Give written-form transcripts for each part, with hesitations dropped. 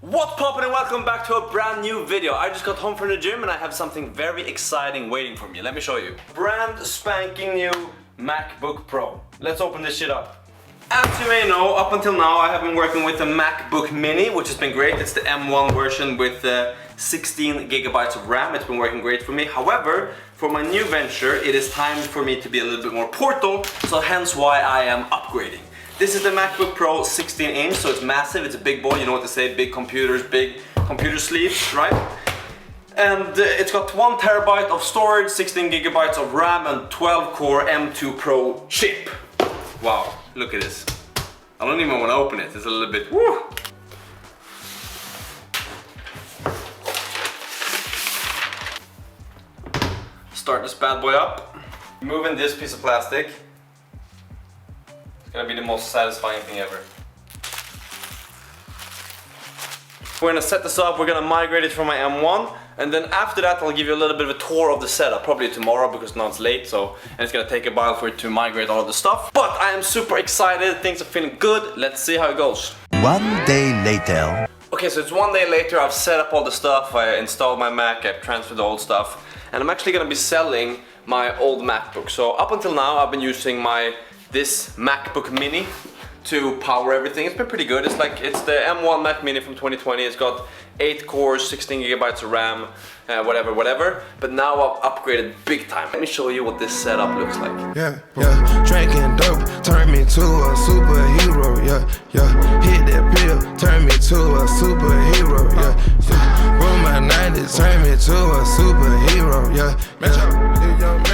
What's poppin' and welcome back to a brand new video. I just got home from the gym and I have something very exciting waiting for me. Let me show you. Brand spanking new MacBook Pro. Let's open this shit up. As you may know, up until now I have been working with a MacBook Mini, which has been great. It's the M1 version with 16 gigabytes of RAM. It's been working great for me. However, for my new venture, it is time for me to be a little bit more portable, so hence why I am upgrading. This is the MacBook Pro 16 inch, so it's massive, it's a big boy, you know what they say, big computers, big computer sleeves, right? And it's got 1 terabyte of storage, 16 gigabytes of RAM and 12 core M2 Pro chip. Wow, look at this. I don't even want to open it, it's a little bit, woo! Start this bad boy up. Moving this piece of plastic. Gonna be the most satisfying thing ever. We're gonna set this up, we're gonna migrate it from my M1, and then after that I'll give you a little bit of a tour of the setup, probably tomorrow because now it's late, so and it's gonna take a while for it to migrate all of the stuff. But I am super excited, things are feeling good, let's see how it goes. 1 day later. Okay, so it's 1 day later, I've set up all the stuff, I installed my Mac, I've transferred the old stuff, and I'm actually gonna be selling my old MacBook. So up until now I've been using this MacBook Mini to power everything. It's been pretty good. It's the M1 Mac Mini from 2020. It's got 8 cores, 16 gigabytes of RAM, whatever. But now I've upgraded big time. Let me show you what this setup looks like. Yeah, drinking dope, turn me to a superhero. Yeah, hit that pill, turn me to a superhero. Yeah, roll my 90s, turn me to a superhero. Yeah.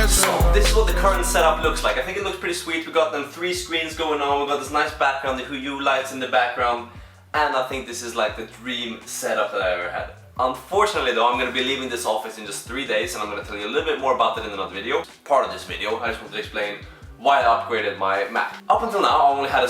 So this is what the current setup looks like. I think it looks pretty sweet. We got them 3 screens going on. We got this nice background, the Huyu lights in the background, and I think this is like the dream setup that I ever had. Unfortunately though, I'm going to be leaving this office in just 3 days, and I'm going to tell you a little bit more about it in another video. Part of this video, I just want to explain why I upgraded my Mac. Up until now, I only had a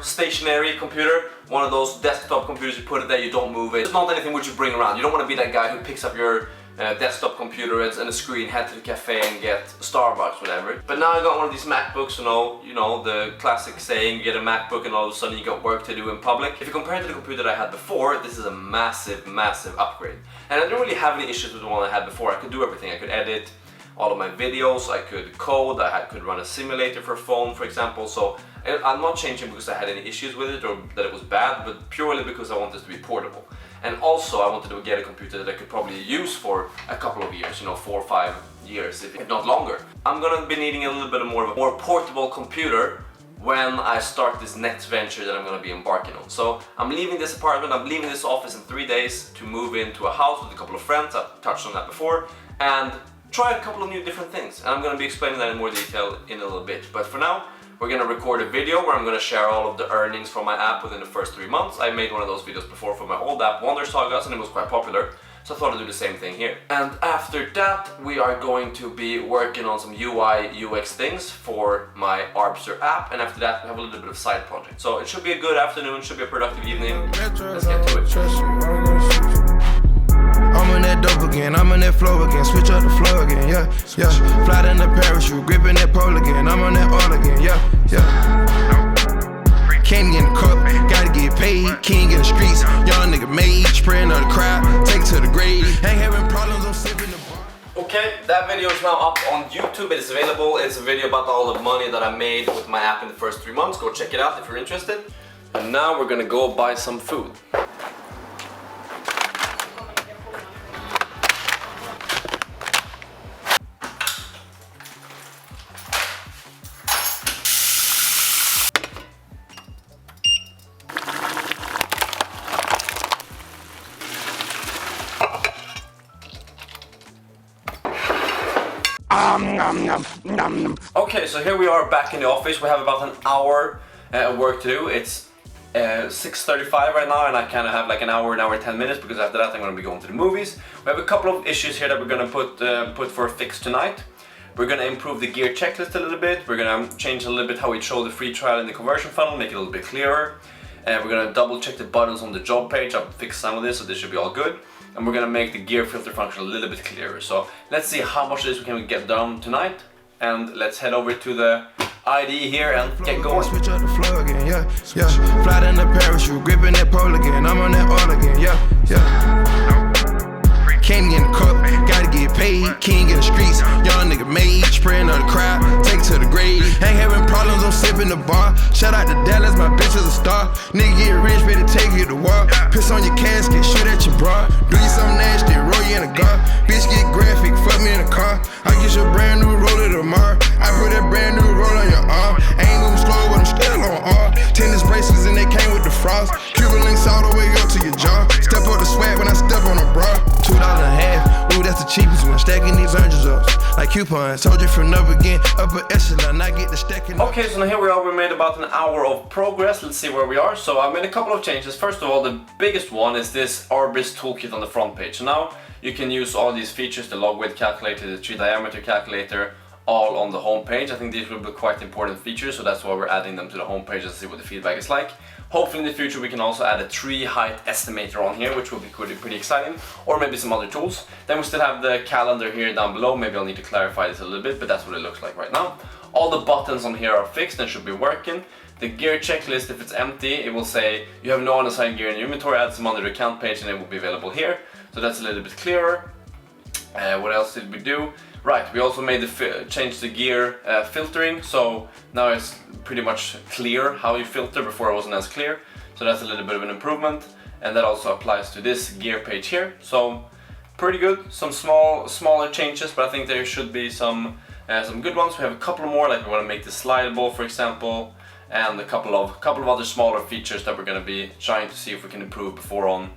stationary computer. One of those desktop computers, you put it there, you don't move it. It's not anything which you bring around. You don't want to be that guy who picks up your desktop computer and a screen, head to the cafe and get Starbucks, whatever. But now I got one of these MacBooks, you know the classic saying, you get a MacBook and all of a sudden you got work to do in public. If you compare it to the computer that I had before, this is a massive upgrade. And I didn't really have any issues with the one I had before. I could do everything. I could edit all of my videos, I could code, I could run a simulator for a phone, for example. So I'm not changing because I had any issues with it or that it was bad, but purely because I want this to be portable. And also I wanted to get a computer that I could probably use for a couple of years, 4 or 5 years, if not longer. I'm gonna be needing a little bit more of a more portable computer when I start this next venture that I'm gonna be embarking on. So I'm leaving this apartment, I'm leaving this office in 3 days to move into a house with a couple of friends. I've touched on that before, and try a couple of new different things. And I'm gonna be explaining that in more detail in a little bit. But for now, we're gonna record a video where I'm gonna share all of the earnings from my app within the first 3 months. I made one of those videos before for my old app, Wonder Sagas, and it was quite popular. So I thought I'd do the same thing here. And after that, we are going to be working on some UI, UX things for my Arbster app. And after that, we have a little bit of side project. So it should be a good afternoon, should be a productive evening. Let's get to it. I'm on that dope again, I'm on that flow again, switch up the flow again, yeah. Fly in the parachute, gripping that pole again, I'm on that all again, yeah. Candy in the cup, gotta get paid, king in the streets, young nigga made, spraying on the crowd, take it to the grave, ain't having problems, I'm sipping the bar. Okay, that video is now up on YouTube, it is available. It's a video about all the money that I made with my app in the first 3 months. Go check it out if you're interested. And now we're gonna go buy some food. Okay, so here we are back in the office. We have about an hour of work to do. It's 6:35 right now, and I kind of have like an hour and 10 minutes because after that I'm going to be going to the movies. We have a couple of issues here that we're going to put for a fix tonight. We're going to improve the gear checklist a little bit. We're going to change a little bit how we show the free trial in the conversion funnel, make it a little bit clearer. We're going to double check the buttons on the job page. I've fixed some of this, so this should be all good. And we're going to make the gear filter function a little bit clearer. So let's see how much of this we can get done tonight. And let's head over to the IDE here and get going. Switch up the flow again, yeah, yeah. Fly down the parachute, gripping that pole again. I'm on that all again, yeah, yeah. Candy in the cup, gotta get paid. King in the streets, young nigga made. Spraying on the crowd, take it to the grave. Ain't having problems, I'm sipping the bar. Shout out to Dallas, my bitch is a star. Nigga get rich, better take you to war. Piss on your casket, shoot at your bra. Do you something nasty, roll you in a car. Bitch get graphic, fuck me in a car. I get your brand new roller tomorrow. I put that brand new roll on your arm. Ain't moving slow, but I'm still on R. Tennis bracelets and they came with the frost. Cuban links all the way up to your jaw. Step up the swag when I step on a bra. $2 a half, ooh, that's the cheapest one. Stacking these hundreds up like coupons. Told you from up again, upper echelon. I get the stacking up. Okay, so now here we are. We made about an hour of progress. Let's see where we are. So I made a couple of changes. First of all, the biggest one is this Arbster toolkit on the front page. So now you can use all these features, the log width calculator, the tree diameter calculator, all on the home page. I think these will be quite important features, so that's why we're adding them to the home page and see what the feedback is like. Hopefully in the future we can also add a tree height estimator on here, which will be pretty exciting, or maybe some other tools. Then we still have the calendar here down below. Maybe I'll need to clarify this a little bit, but that's what it looks like right now. All the buttons on here are fixed and should be working. The gear checklist, if it's empty, it will say you have no unassigned gear in your inventory, add some under the account page and it will be available here. So that's a little bit clearer. What else did we do? Right, we also made change the gear filtering, so now it's pretty much clear how you filter. Before it wasn't as clear, so that's a little bit of an improvement, and that also applies to this gear page here. So pretty good. Some smaller changes, but I think there should be some good ones. We have a couple more, like we want to make this slidable, for example, and a couple of other smaller features that we're going to be trying to see if we can improve before on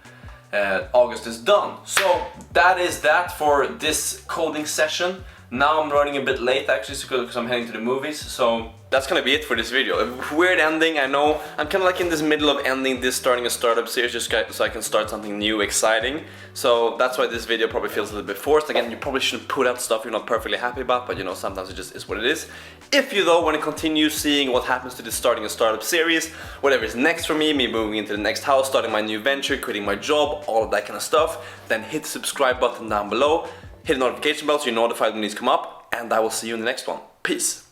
August is done. So that is that for this coding session. Now I'm running a bit late actually because I'm heading to the movies, so that's gonna be it for this video. A weird ending, I know. I'm kind of like in this middle of ending this, starting a startup series just so I can start something new, exciting. So that's why this video probably feels a little bit forced. Again, you probably shouldn't put out stuff you're not perfectly happy about, but you know, sometimes it just is what it is. If you though want to continue seeing what happens to this starting a startup series, whatever is next for me moving into the next house, starting my new venture, quitting my job, all of that kind of stuff, then hit the subscribe button down below. Hit the notification bell so you're notified when these come up, and I will see you in the next one. Peace!